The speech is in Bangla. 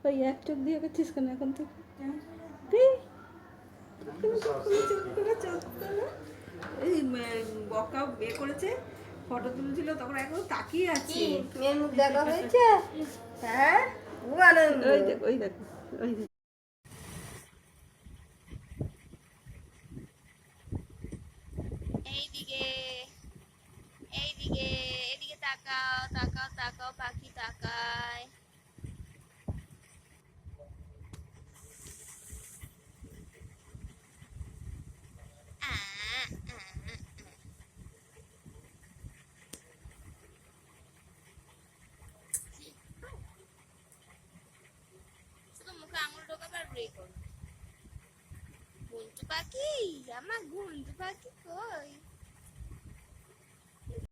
ওই এক চোখ দিয়ে গেছিস কেন এখন থেকে? এই বকা বিয়ে করেছে, ফটো তুলছিল, তখন একদম তাকিয়ে আছি। মেয়ের মুখ দেখা হয়েছে? হ্যাঁ, খুব আনন্দ। ওই দেখ, ওই দেখ, ওই দেখ। এইদিকে এইদিকে এদিকে তাকাও তাকাও তাকাও, পাখি তাকায়। শুধু মুখে আঙুল ঢোকাবার ব্রেক করো। গুন্টু পাখি, আমার গুন্টু পাখি কই?